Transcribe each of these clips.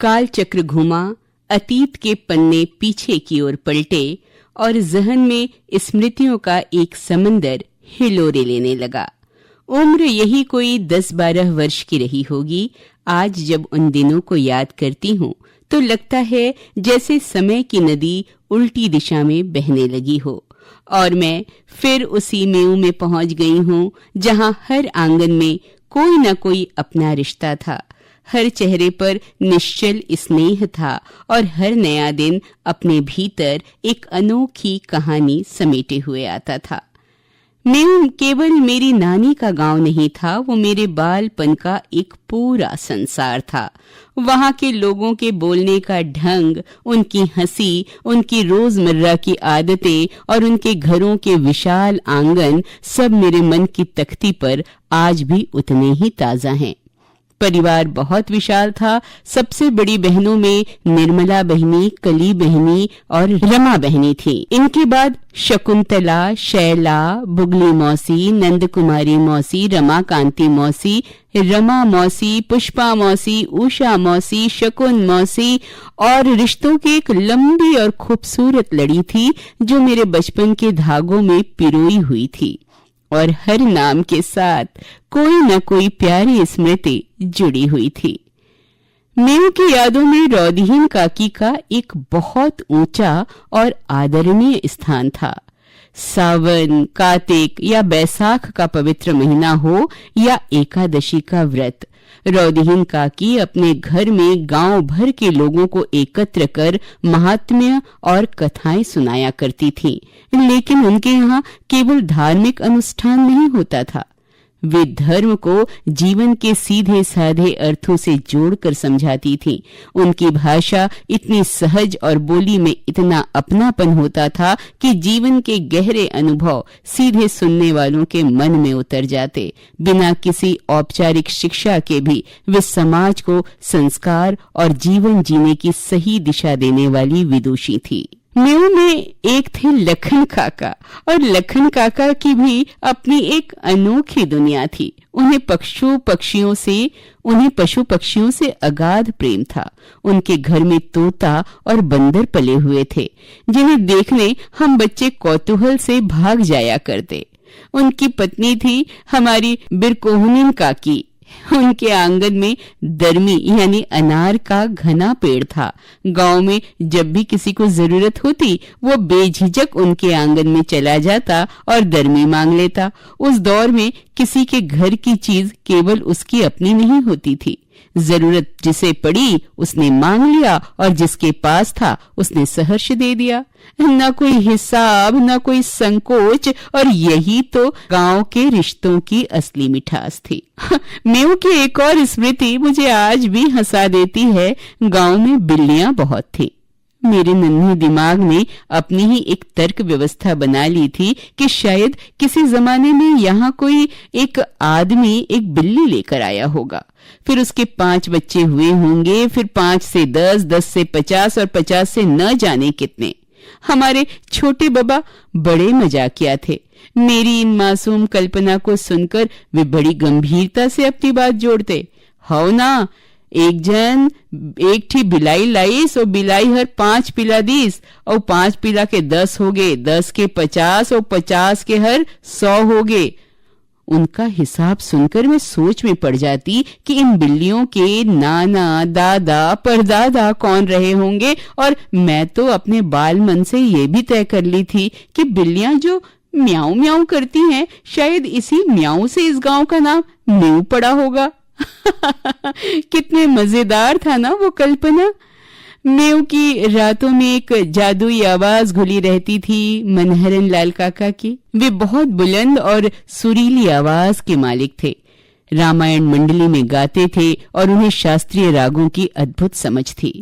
काल चक्र घुमा, अतीत के पन्ने पीछे की ओर पलटे और जहन में स्मृतियों का एक समंदर हिलोरे लेने लगा। उम्र यही कोई 10-12 वर्ष की रही होगी। आज जब उन दिनों को याद करती हूँ तो लगता है जैसे समय की नदी उल्टी दिशा में बहने लगी हो और मैं फिर उसी मेऊ में पहुंच गई हूँ जहाँ हर आंगन में कोई न कोई अपना रिश्ता था, हर चेहरे पर निश्चल स्नेह था और हर नया दिन अपने भीतर एक अनोखी कहानी समेटे हुए आता था। मेऊ केवल मेरी नानी का गांव नहीं था, वो मेरे बालपन का एक पूरा संसार था। वहां के लोगों के बोलने का ढंग, उनकी हंसी, उनकी रोजमर्रा की आदतें और उनके घरों के विशाल आंगन सब मेरे मन की तख्ती पर आज भी उतने ही ताजा हैं। परिवार बहुत विशाल था। सबसे बड़ी बहनों में निर्मला बहनी, कली बहनी और रमा बहनी थी। इनके बाद शकुंतला, शैला, बुगली मौसी, नंद कुमारी मौसी, रमा कांति मौसी, रमा मौसी, पुष्पा मौसी, उषा मौसी, शकुन मौसी और रिश्तों की एक लंबी और खूबसूरत लड़ी थी जो मेरे बचपन के धागों में पिरोई हुई थी और हर नाम के साथ कोई न कोई प्यारी स्मृति जुड़ी हुई थी। मेऊ की यादों में रौदहीन काकी का एक बहुत ऊंचा और आदरणीय स्थान था। सावन, कार्तिक या बैसाख का पवित्र महीना हो या एकादशी का व्रत, रौदहीन काकी अपने घर में गांव भर के लोगों को एकत्र कर महात्म्य और कथाएं सुनाया करती थी। लेकिन उनके यहाँ केवल धार्मिक अनुष्ठान नहीं होता था, वे धर्म को जीवन के सीधे साधे अर्थों से जोड़कर समझाती थी। उनकी भाषा इतनी सहज और बोली में इतना अपनापन होता था कि जीवन के गहरे अनुभव सीधे सुनने वालों के मन में उतर जाते। बिना किसी औपचारिक शिक्षा के भी वे समाज को संस्कार और जीवन जीने की सही दिशा देने वाली विदुषी थी। मेऊ में एक थे लखन काका और लखन काका की भी अपनी एक अनोखी दुनिया थी। उन्हें पशु पक्षियों से अगाध प्रेम था। उनके घर में तोता और बंदर पले हुए थे जिन्हें देखने हम बच्चे कौतूहल से भाग जाया करते। उनकी पत्नी थी हमारी बिरकोहनिन काकी। उनके आंगन में दरमी यानी अनार का घना पेड़ था। गांव में जब भी किसी को जरूरत होती वो बेझिझक उनके आंगन में चला जाता और दरमी मांग लेता। उस दौर में किसी के घर की चीज केवल उसकी अपनी नहीं होती थी। जरूरत जिसे पड़ी उसने मांग लिया और जिसके पास था उसने सहर्ष दे दिया। न कोई हिसाब, न कोई संकोच, और यही तो गांव के रिश्तों की असली मिठास थी। मेऊ की एक और स्मृति मुझे आज भी हंसा देती है। गांव में बिल्लियां बहुत थी। मेरे नन्हे दिमाग ने अपनी ही एक तर्क व्यवस्था बना ली थी कि शायद किसी जमाने में यहाँ कोई एक आदमी एक बिल्ली लेकर आया होगा। फिर उसके 5 बच्चे हुए होंगे, फिर 5 से 10, 10 से 50 और 50 से न जाने कितने। हमारे छोटे बाबा बड़े मजाकिया थे। मेरी इन मासूम कल्पना को सुनकर वे बड़ी गंभीरता से अपनी बात जोड़ते। हो ना, एक ठी बिलाई लाईस और बिलाई हर 5 पिला दीस और 5 पिला के 10 हो गए, 10 के 50 और 50 के हर 100 हो गए। उनका हिसाब सुनकर मैं सोच में पड़ जाती कि इन बिल्लियों के नाना, दादा, परदादा कौन रहे होंगे। और मैं तो अपने बाल मन से ये भी तय कर ली थी कि बिल्लियां जो म्याऊं म्याऊं करती हैं, शायद इसी म्याऊं से इस गांव का नाम मेऊ पड़ा होगा। कितने मजेदार था ना वो कल्पना। मेऊ की रातों में एक जादुई आवाज घुली रहती थी मनहरन लाल काका की। वे बहुत बुलंद और सुरीली आवाज के मालिक थे। रामायण मंडली में गाते थे और उन्हें शास्त्रीय रागों की अद्भुत समझ थी।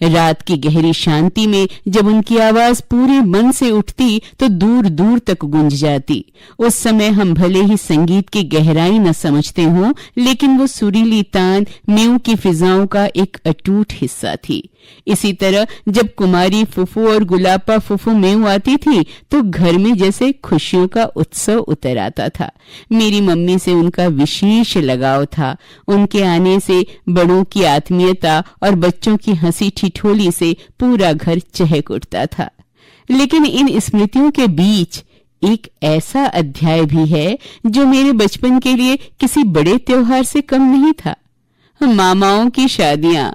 रात की गहरी शांति में जब उनकी आवाज पूरे मन से उठती तो दूर दूर तक गूंज जाती। उस समय हम भले ही संगीत की गहराई न समझते हों, लेकिन वो सुरीली तान मेऊ की फिजाओं का एक अटूट हिस्सा थी। इसी तरह जब कुमारी फुफू और गुलाबा फुफू मेऊ आती थी तो घर में जैसे खुशियों का उत्सव उतर आता था। मेरी मम्मी से उनका विशेष लगाव था। उनके आने से बड़ों की आत्मीयता और बच्चों की हंसी ठिठोली से पूरा घर चहक उठता था। लेकिन इन स्मृतियों के बीच एक ऐसा अध्याय भी है जो मेरे बचपन के लिए किसी बड़े त्योहार से कम नहीं था। मामाओं की शादियां।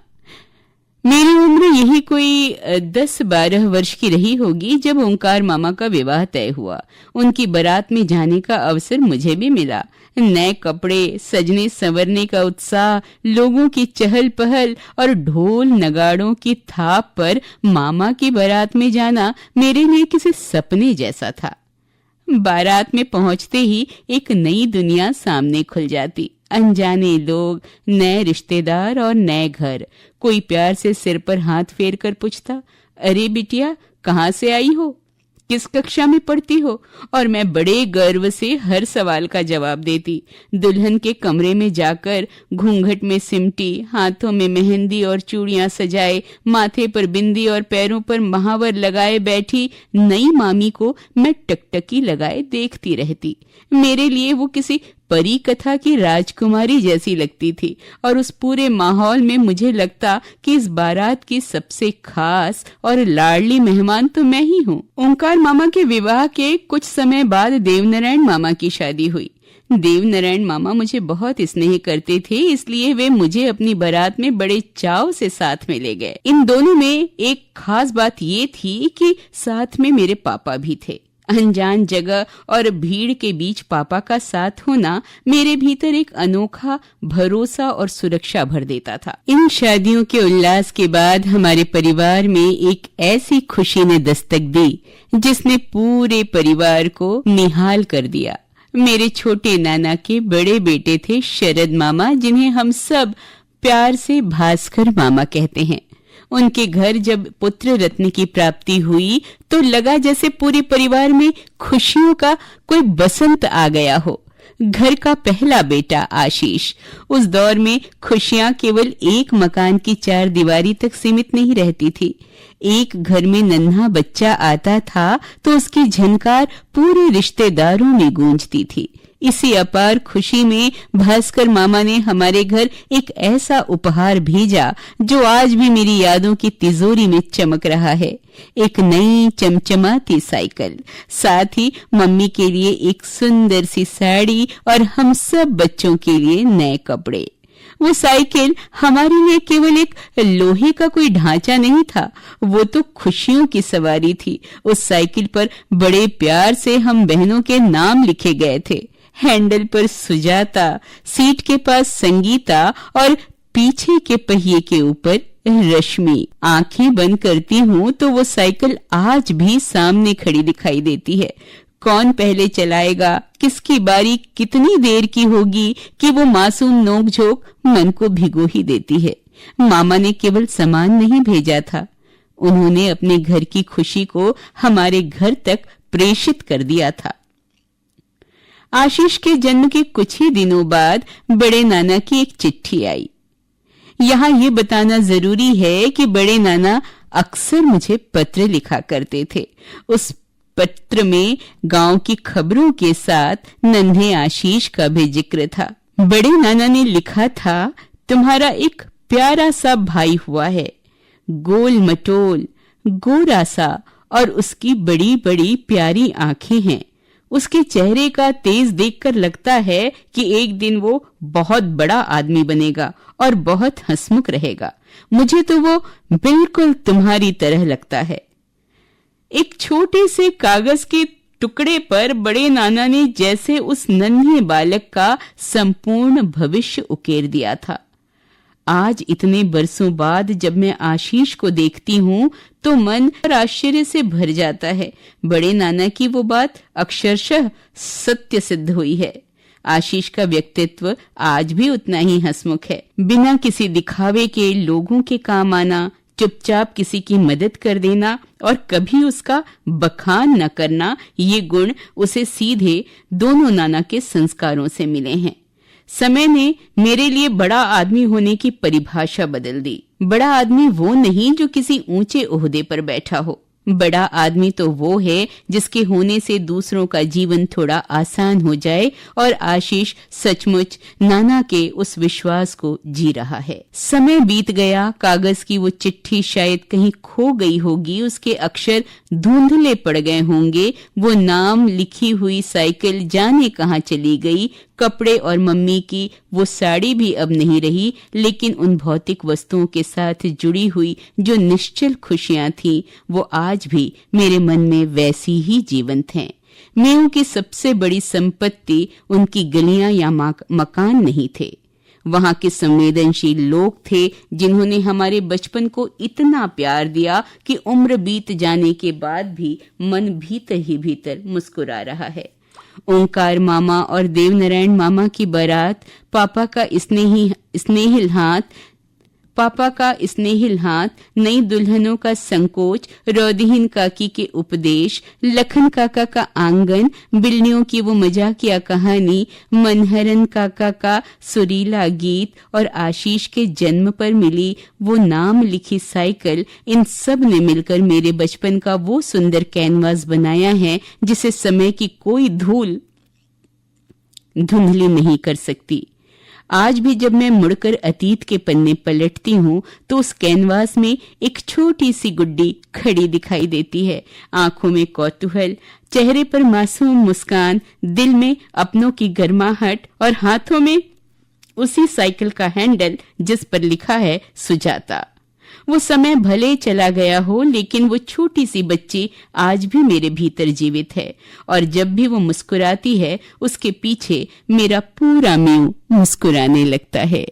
मेरी उम्र यही कोई 10-12 वर्ष की रही होगी जब ओंकार मामा का विवाह तय हुआ। उनकी बारात में जाने का अवसर मुझे भी मिला। नए कपड़े, सजने संवरने का उत्साह, लोगों की चहल पहल और ढोल नगाड़ों की थाप पर मामा की बारात में जाना मेरे लिए किसी सपने जैसा था। बारात में पहुंचते ही एक नई दुनिया सामने खुल जाती। अनजाने लोग, नए रिश्तेदार और नए घर। कोई प्यार से सिर पर हाथ फेर कर पूछता, अरे बिटिया कहाँ से आई हो, किस कक्षा में पढ़ती हो? और मैं बड़े गर्व से हर सवाल का जवाब देती। दुल्हन के कमरे में जाकर घूंघट में सिमटी, हाथों में मेहंदी और चूड़ियां सजाए, माथे पर बिंदी और पैरों पर महावर लगाए बैठी नई मामी को मैं टकटकी लगाए देखती रहती। मेरे लिए वो किसी परी कथा की राजकुमारी जैसी लगती थी और उस पूरे माहौल में मुझे लगता कि इस बारात की सबसे खास और लाडली मेहमान तो मैं ही हूँ। ओंकार मामा के विवाह के कुछ समय बाद देवनारायण मामा की शादी हुई। देवनारायण मामा मुझे बहुत स्नेह करते थे, इसलिए वे मुझे अपनी बारात में बड़े चाव से साथ में ले गए। इन दोनों में एक खास बात ये थी कि साथ में मेरे पापा भी थे। अनजान जगह और भीड़ के बीच पापा का साथ होना मेरे भीतर एक अनोखा भरोसा और सुरक्षा भर देता था। इन शादियों के उल्लास के बाद हमारे परिवार में एक ऐसी खुशी ने दस्तक दी जिसने पूरे परिवार को निहाल कर दिया। मेरे छोटे नाना के बड़े बेटे थे शरद मामा, जिन्हें हम सब प्यार से भास्कर मामा कहते हैं। उनके घर जब पुत्र रत्न की प्राप्ति हुई तो लगा जैसे पूरे परिवार में खुशियों का कोई बसंत आ गया हो। घर का पहला बेटा आशीष। उस दौर में खुशियां केवल एक मकान की 4 दीवारी तक सीमित नहीं रहती थी। एक घर में नन्हा बच्चा आता था तो उसकी झनकार पूरे रिश्तेदारों में गूंजती थी। इसी अपार खुशी में भास्कर मामा ने हमारे घर एक ऐसा उपहार भेजा जो आज भी मेरी यादों की तिजोरी में चमक रहा है। एक नई चमचमाती साइकिल, साथ ही मम्मी के लिए एक सुंदर सी साड़ी और हम सब बच्चों के लिए नए कपड़े। वो साइकिल हमारे लिए केवल एक लोहे का कोई ढांचा नहीं था, वो तो खुशियों की सवारी थी। उस साइकिल पर बड़े प्यार से हम बहनों के नाम लिखे गए थे। हैंडल पर सुजाता, सीट के पास संगीता और पीछे के पहिए के ऊपर रश्मि। आंखें बंद करती हूँ तो वो साइकिल आज भी सामने खड़ी दिखाई देती है। कौन पहले चलाएगा, किसकी बारी कितनी देर की होगी कि वो मासूम नोक-झोंक मन को भिगो ही देती है। मामा ने केवल सामान नहीं भेजा था, उन्होंने अपने घर की खुशी को हमारे घर तक प्रेषित कर दिया था। आशीष के जन्म के कुछ ही दिनों बाद बड़े नाना की एक चिट्ठी आई। यहाँ ये बताना जरूरी है कि बड़े नाना अक्सर मुझे पत्र लिखा करते थे। उस पत्र में गांव की खबरों के साथ नन्हे आशीष का भी जिक्र था। बड़े नाना ने लिखा था, तुम्हारा एक प्यारा सा भाई हुआ है, गोल मटोल, गोरा सा, और उसकी बड़ी बड़ी प्यारी आंखें हैं। उसके चेहरे का तेज देखकर लगता है कि एक दिन वो बहुत बड़ा आदमी बनेगा और बहुत हंसमुख रहेगा। मुझे तो वो बिल्कुल तुम्हारी तरह लगता है। एक छोटे से कागज के टुकड़े पर बड़े नाना ने जैसे उस नन्हे बालक का संपूर्ण भविष्य उकेर दिया था। आज इतने बरसों बाद जब मैं आशीष को देखती हूँ तो मन आश्चर्य से भर जाता है। बड़े नाना की वो बात अक्षरशः सत्य सिद्ध हुई है। आशीष का व्यक्तित्व आज भी उतना ही हंसमुख है। बिना किसी दिखावे के लोगों के काम आना, चुपचाप किसी की मदद कर देना और कभी उसका बखान न करना, ये गुण उसे सीधे दोनों नाना के संस्कारों से मिले हैं। समय ने मेरे लिए बड़ा आदमी होने की परिभाषा बदल दी। बड़ा आदमी वो नहीं जो किसी ऊंचे ओहदे पर बैठा हो। बड़ा आदमी तो वो है जिसके होने से दूसरों का जीवन थोड़ा आसान हो जाए, और आशीष सचमुच नाना के उस विश्वास को जी रहा है। समय बीत गया, कागज की वो चिट्ठी शायद कहीं खो गई होगी, उसके अक्षर धुंधले पड़ गए होंगे, वो नाम लिखी हुई साइकिल जाने कहाँ चली गई, कपड़े और मम्मी की वो साड़ी भी अब नहीं रही, लेकिन उन भौतिक वस्तुओं के साथ जुड़ी हुई जो निश्चल खुशियां थीं, वो आज भी मेरे मन में वैसी ही जीवंत हैं। मेयों की सबसे बड़ी संपत्ति उनकी गलियां या मकान नहीं थे, वहां के संवेदनशील लोग थे जिन्होंने हमारे बचपन को इतना प्यार दिया कि उम्र बीत जाने के बाद भी मन भीतर ही भीतर मुस्कुरा रहा है। ओंकार मामा और देवनारायण मामा की बारात, पापा का स्नेहिल हाथ, नई दुल्हनों का संकोच, रौदीहीन काकी के उपदेश, लखन काका का आंगन, बिल्लियों की वो मजाकिया कहानी, मनहरन काका का सुरीला गीत और आशीष के जन्म पर मिली वो नाम लिखी साइकिल, इन सब ने मिलकर मेरे बचपन का वो सुंदर कैनवास बनाया है जिसे समय की कोई धूल धुंधली नहीं कर सकती। आज भी जब मैं मुड़कर अतीत के पन्ने पलटती हूँ तो उस कैनवास में एक छोटी सी गुड्डी खड़ी दिखाई देती है, आंखों में कौतूहल, चेहरे पर मासूम मुस्कान, दिल में अपनों की गर्माहट और हाथों में उसी साइकिल का हैंडल जिस पर लिखा है सुजाता। वो समय भले चला गया हो, लेकिन वो छोटी सी बच्ची आज भी मेरे भीतर जीवित है, और जब भी वो मुस्कुराती है उसके पीछे मेरा पूरा म्यू मुस्कुराने लगता है।